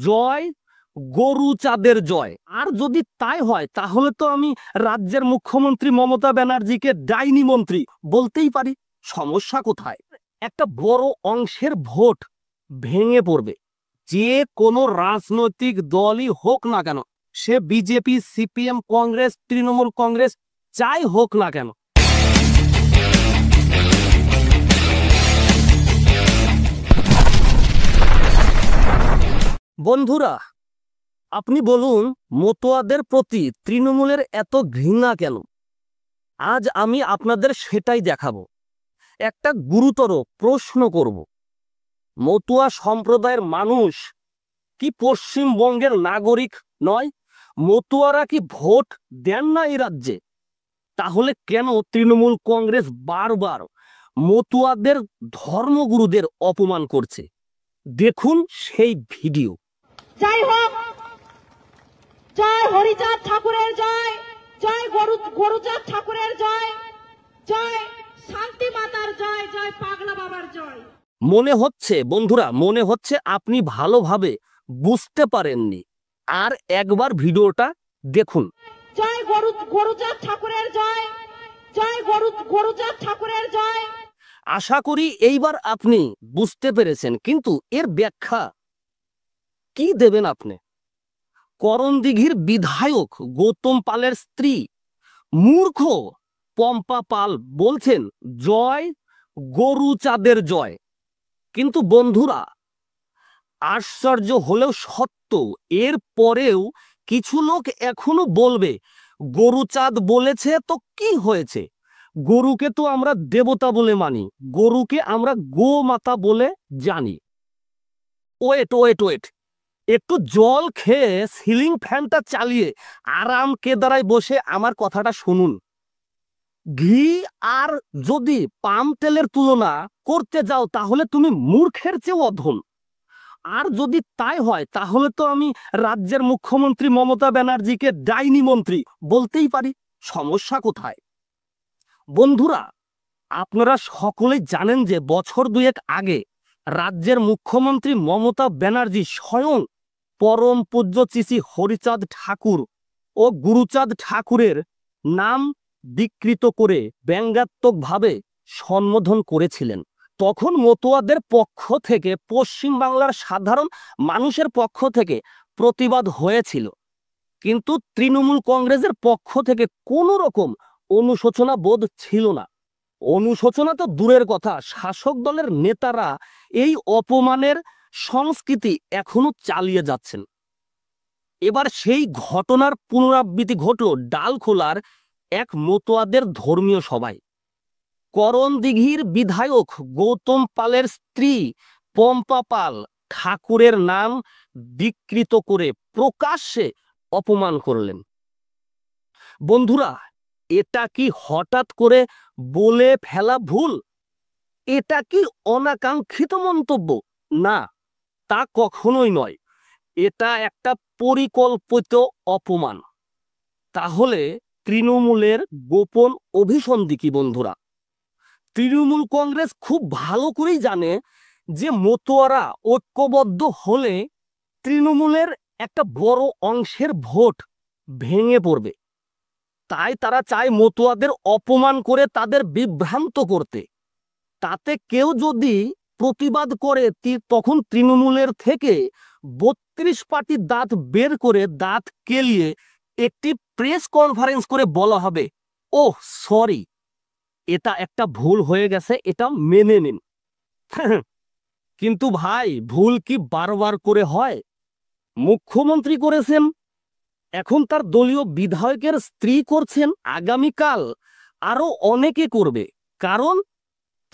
জয় গরু চাঁদের জয়। আর যদি তাই হয় তাহলে তো আমি রাজ্যের মুখ্যমন্ত্রী মমতা ব্যানার্জিকে ডাইনি মন্ত্রী বলতেই পারি। সমস্যা কোথায়? একটা বড় অংশের ভোট ভেঙে পড়বে। যে কোনো রাজনৈতিক দলই হোক না কেন, সে বিজেপি, সিপিএম, কংগ্রেস, তৃণমূল কংগ্রেস যাই হোক না কেন। বন্ধুরা, আপনি বলুন, মতুয়াদের প্রতি তৃণমূলের এত ঘৃণা কেন? আজ আমি আপনাদের সেটাই দেখাবো। একটা গুরুতর প্রশ্ন করব, মতুয়া সম্প্রদায়ের মানুষ কি পশ্চিমবঙ্গের নাগরিক নয়? মতুয়ারা কি ভোট দেন না এই রাজ্যে? তাহলে কেন তৃণমূল কংগ্রেস বারবার মতুয়াদের ধর্মগুরুদের অপমান করছে? দেখুন সেই ভিডিও। জয় হোক, জয় হরিচাঁদ ঠাকুরের জয়, জয় গরুচাঁদ ঠাকুরের জয়, জয় শান্তি মাতার জয়, জয় পাগলা বাবার জয়। মনে হচ্ছে বন্ধুরা, মনে হচ্ছে আপনি ভালোভাবে বুঝতে পারেননি। আর একবার ভিডিওটা দেখুন। জয় গরুচাঁদ ঠাকুরের জয়, জয় গরুচাঁদ ঠাকুরের জয়। আশা করি এইবার আপনি বুঝতে পেরেছেন, কিন্তু এর ব্যাখ্যা কি দেবেন আপনি? করণদিঘির বিধায়ক গৌতম পালের স্ত্রী মূর্খ পম্পা পাল বলছেন জয় গরু চাঁদের জয়। কিন্তু বন্ধুরা, আশ্চর্য হলেও সত্য, এর পরেও কিছু লোক এখনো বলবে গরু চাঁদ বলেছে তো কি হয়েছে? গরুকে তো আমরা দেবতা বলে মানি, গরুকে আমরা গোমাতা বলে জানি। ওয়েট ওয়েট ওয়েট, একটু জল খেয়ে সিলিং ফ্যানটা চালিয়ে আরাম কেদারায় বসে আমার কথাটা শুনুন। ঘি আর যদি পাম তেলের তুলনা করতে যাও তাহলে তুমি মূর্খের চেয়েও অধম। আর যদি তাই হয় তাহলে তো আমি রাজ্যের মুখ্যমন্ত্রী মমতা ব্যানার্জিকে ডাইনি মন্ত্রী বলতেই পারি। সমস্যা কোথায়? বন্ধুরা, আপনারা সকলেই জানেন যে বছর দুয়েক আগে রাজ্যের মুখ্যমন্ত্রী মমতা ব্যানার্জি স্বয়ং পরম পূজ্য শ্রী হরিচাঁদ ঠাকুর ও গুরুচাঁদ ঠাকুরের নাম বিকৃত করে ব্যঙ্গাত্মকভাবে সম্বোধন করেছিলেন। তখন মতুয়াদের পক্ষ থেকে, পশ্চিম বাংলার সাধারণ মানুষের পক্ষ থেকে প্রতিবাদ হয়েছিল, কিন্তু তৃণমূল কংগ্রেসের পক্ষ থেকে কোনো রকম অনুশোচনা বোধ ছিল না। অনুশোচনা তো দূরের কথা, শাসক দলের নেতারা এই অপমানের সংস্কৃতি এখনো চালিয়ে যাচ্ছেন। এবার সেই ঘটনার পুনরাবৃত্তি ঘটল ডালখোলার এক মতুয়াদের ধর্মীয় সভায়। করণদিঘির বিধায়ক গৌতম পালের স্ত্রী পম্পা পাল ঠাকুরের নাম বিকৃত করে প্রকাশ্যে অপমান করলেন। বন্ধুরা, এটা কি হঠাৎ করে বলে ফেলা ভুল? এটা কি অনাকাঙ্ক্ষিত মন্তব্য? না, তা কখনোই নয়। এটা একটা পরিকল্পিত অপমান। তাহলে তৃণমূলের গোপন অভিসন্ধি কি বন্ধুরা? তৃণমূল কংগ্রেস খুব ভালো করেই জানে যে মতুয়ারা ঐক্যবদ্ধ হলে তৃণমূলের একটা বড় অংশের ভোট ভেঙে পড়বে। তাই তারা চায় মতুয়াদের অপমান করে তাদের বিভ্রান্ত করতে। তাতে কেউ যদি প্রতিবাদ করে তখন তৃণমূলের থেকে 32 পার্টি দাঁত বের করে দাঁত কেলিয়ে একটি প্রেস কনফারেন্স করে বলা হবে, ওহ সরি, এটা একটা ভুল হয়ে গেছে, এটা মেনে নিন। কিন্তু ভাই, ভুল কি বারবার করে হয়? মুখ্যমন্ত্রী করেছেন, এখন তার দলীয় বিধায়কের স্ত্রী করছেন, আগামীকাল আরো অনেকে করবে। কারণ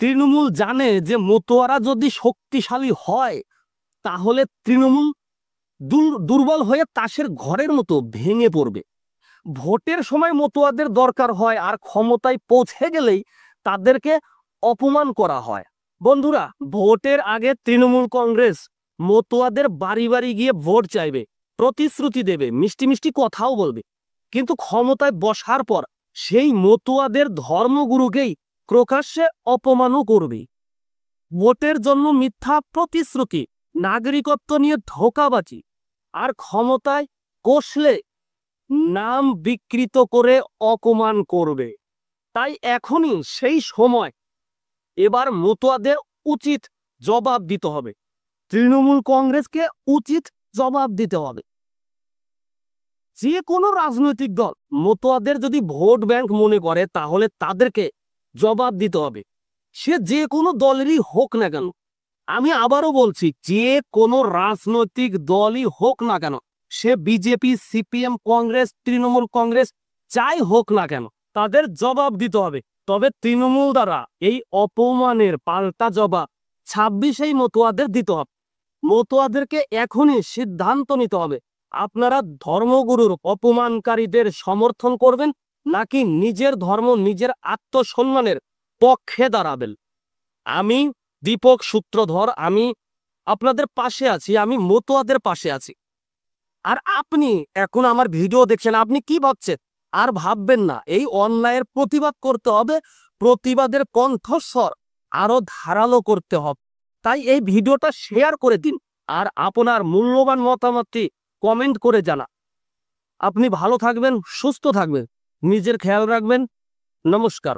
তৃণমূল জানে যে মতুয়ারা যদি শক্তিশালী হয় তাহলে তৃণমূল দুর্বল হয়ে তাসের ঘরের মতো ভেঙে পড়বে। ভোটের সময় মতুয়াদের দরকার হয়, আর ক্ষমতায় পৌঁছে গেলেই তাদেরকে অপমান করা হয়। বন্ধুরা, ভোটের আগে তৃণমূল কংগ্রেস মতুয়াদের বাড়ি বাড়ি গিয়ে ভোট চাইবে, প্রতিশ্রুতি দেবে, মিষ্টি মিষ্টি কথাও বলবে, কিন্তু ক্ষমতায় বসার পর সেই মতুয়াদের ধর্মগুরুকেই প্রকাশ্যে অপমানও করবে। ভোটের জন্য মিথ্যা প্রতিশ্রুতি, নাগরিকত্ব নিয়ে ধোঁকাবাজি আর ক্ষমতায় কষলে নাম বিকৃত করে অপমান করবে। তাই এখনই সেই সময়, এবার মতুয়াদের উচিত জবাব দিতে হবে, তৃণমূল কংগ্রেসকে উচিত জবাব দিতে হবে। যে কোনো রাজনৈতিক দল মতুয়াদের যদি ভোট ব্যাংক মনে করে তাহলে তাদেরকে জবাব দিতে হবে, সে যে কোনো দলেরই হোক না কেন। আমি আবারও বলছি, যে কোনো রাজনৈতিক দলই হোক না কেন, সে বিজেপি, সিপিএম, কংগ্রেস, তৃণমূল কংগ্রেস যাই হোক না কেন, তাদের জবাব দিতে হবে। তবে তৃণমূল দ্বারা এই অপমানের পাল্টা জবাব 26-এই মতুয়াদের দিতে হবে। মতুয়াদেরকে এখনই সিদ্ধান্ত নিতে হবে, আপনারা ধর্মগুরুর অপমানকারীদের সমর্থন করবেন নাকি নিজের ধর্ম, নিজের আত্মসম্মানের পক্ষে দাঁড়াবেন। আমি দীপক সূত্রধর, আমি আপনাদের পাশে আছি, আমি মতুয়াদের পাশে আছি। আর আপনি এখন আমার ভিডিও দেখছেন, আপনি কি ভাবছেন? আর ভাববেন না, এই অন্যায়ের প্রতিবাদ করতে হবে, প্রতিবাদের কণ্ঠস্বর আরো ধারালো করতে হবে। তাই এই ভিডিওটা শেয়ার করে দিন আর আপনার মূল্যবান মতামতটি কমেন্ট করে জানা। আপনি ভালো থাকবেন, সুস্থ থাকবেন, নিজের খেয়াল রাখবেন। নমস্কার।